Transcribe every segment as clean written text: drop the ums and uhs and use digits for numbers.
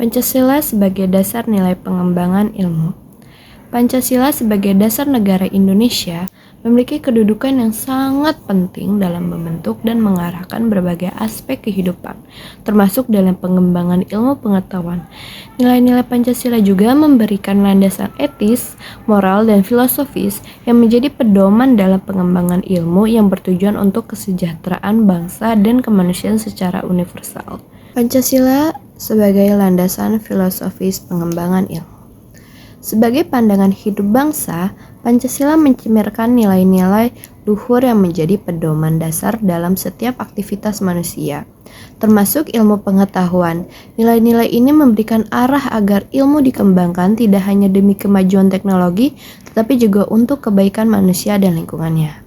Pancasila sebagai dasar nilai pengembangan ilmu. Pancasila sebagai dasar negara Indonesia memiliki kedudukan yang sangat penting dalam membentuk dan mengarahkan berbagai aspek kehidupan, termasuk dalam pengembangan ilmu pengetahuan. Nilai-nilai Pancasila juga memberikan landasan etis, moral, dan filosofis yang menjadi pedoman dalam pengembangan ilmu yang bertujuan untuk kesejahteraan bangsa dan kemanusiaan secara universal. Pancasila sebagai landasan filosofis pengembangan ilmu. Sebagai pandangan hidup bangsa, Pancasila mencerminkan nilai-nilai luhur yang menjadi pedoman dasar dalam setiap aktivitas manusia, termasuk ilmu pengetahuan. Nilai-nilai ini memberikan arah agar ilmu dikembangkan tidak hanya demi kemajuan teknologi, tetapi juga untuk kebaikan manusia dan lingkungannya.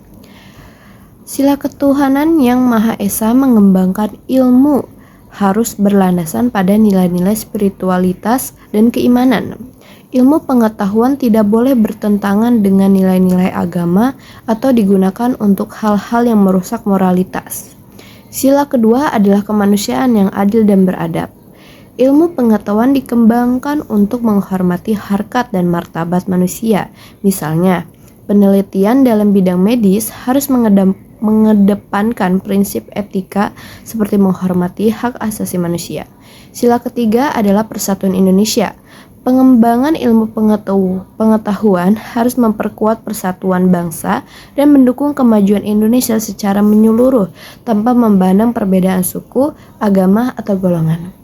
Sila ketuhanan yang Maha Esa mengembangkan ilmu harus berlandasan pada nilai-nilai spiritualitas dan keimanan. Ilmu pengetahuan tidak boleh bertentangan dengan nilai-nilai agama atau digunakan untuk hal-hal yang merusak moralitas. Sila kedua adalah kemanusiaan yang adil dan beradab. Ilmu pengetahuan dikembangkan untuk menghormati harkat dan martabat manusia. Misalnya, penelitian dalam bidang medis harus mengedepankan prinsip etika seperti menghormati hak asasi manusia. Sila ketiga adalah persatuan Indonesia. Pengembangan ilmu pengetahuan harus memperkuat persatuan bangsa dan mendukung kemajuan Indonesia secara menyeluruh tanpa memandang perbedaan suku, agama, atau golongan.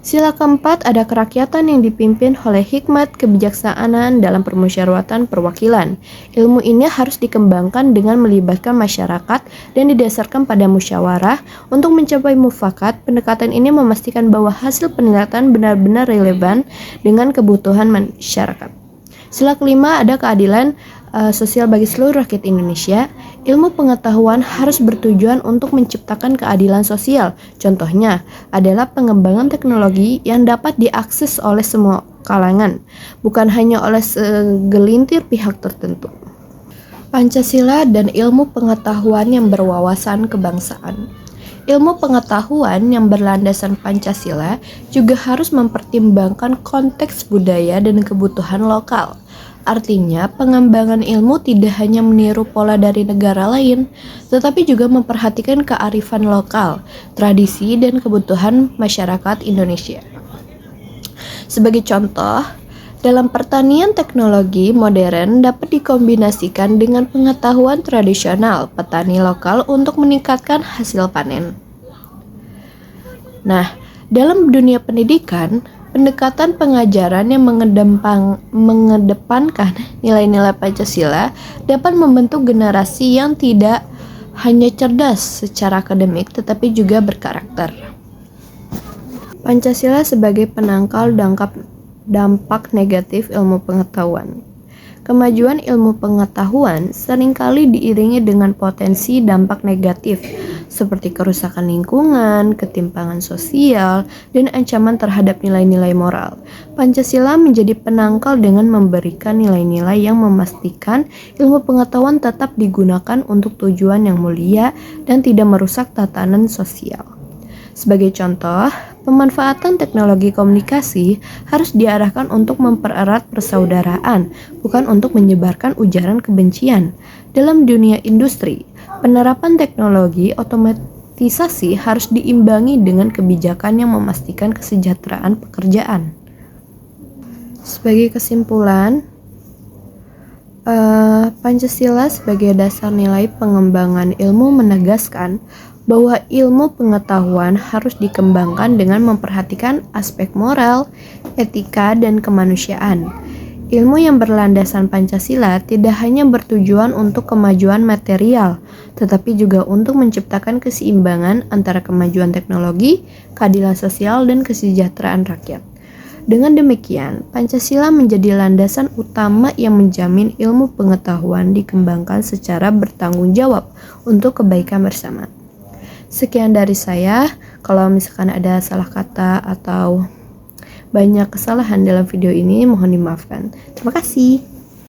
Sila keempat ada kerakyatan yang dipimpin oleh hikmat kebijaksanaan dalam permusyawaratan perwakilan. Ilmu ini harus dikembangkan dengan melibatkan masyarakat dan didasarkan pada musyawarah. Untuk mencapai mufakat, pendekatan ini memastikan bahwa hasil penilaian benar-benar relevan dengan kebutuhan masyarakat. Sila kelima ada keadilan sosial bagi seluruh rakyat Indonesia. Ilmu pengetahuan harus bertujuan untuk menciptakan keadilan sosial. Contohnya adalah pengembangan teknologi yang dapat diakses oleh semua kalangan, bukan hanya oleh segelintir pihak tertentu. Pancasila dan ilmu pengetahuan yang berwawasan kebangsaan. Ilmu pengetahuan yang berlandasan Pancasila juga harus mempertimbangkan konteks budaya dan kebutuhan lokal. Artinya, pengembangan ilmu tidak hanya meniru pola dari negara lain, tetapi juga memperhatikan kearifan lokal, tradisi, dan kebutuhan masyarakat Indonesia. Sebagai contoh, dalam pertanian teknologi modern dapat dikombinasikan dengan pengetahuan tradisional petani lokal untuk meningkatkan hasil panen. Nah, dalam dunia pendidikan, pendekatan pengajaran yang mengedepankan nilai-nilai Pancasila dapat membentuk generasi yang tidak hanya cerdas secara akademik tetapi juga berkarakter. Pancasila sebagai penangkal dampak negatif ilmu pengetahuan. Kemajuan ilmu pengetahuan seringkali diiringi dengan potensi dampak negatif seperti kerusakan lingkungan, ketimpangan sosial, dan ancaman terhadap nilai-nilai moral. Pancasila menjadi penangkal dengan memberikan nilai-nilai yang memastikan ilmu pengetahuan tetap digunakan untuk tujuan yang mulia dan tidak merusak tatanan sosial. Sebagai contoh, pemanfaatan teknologi komunikasi harus diarahkan untuk mempererat persaudaraan, bukan untuk menyebarkan ujaran kebencian. Dalam dunia industri, penerapan teknologi otomatisasi harus diimbangi dengan kebijakan yang memastikan kesejahteraan pekerjaan. Sebagai kesimpulan, Pancasila sebagai dasar nilai pengembangan ilmu menegaskan bahwa ilmu pengetahuan harus dikembangkan dengan memperhatikan aspek moral, etika, dan kemanusiaan. Ilmu yang berlandasan Pancasila tidak hanya bertujuan untuk kemajuan material, tetapi juga untuk menciptakan keseimbangan antara kemajuan teknologi, keadilan sosial, dan kesejahteraan rakyat. Dengan demikian, Pancasila menjadi landasan utama yang menjamin ilmu pengetahuan dikembangkan secara bertanggung jawab untuk kebaikan bersama. Sekian dari saya. Kalau misalkan ada salah kata atau banyak kesalahan dalam video ini, mohon dimaafkan. Terima kasih.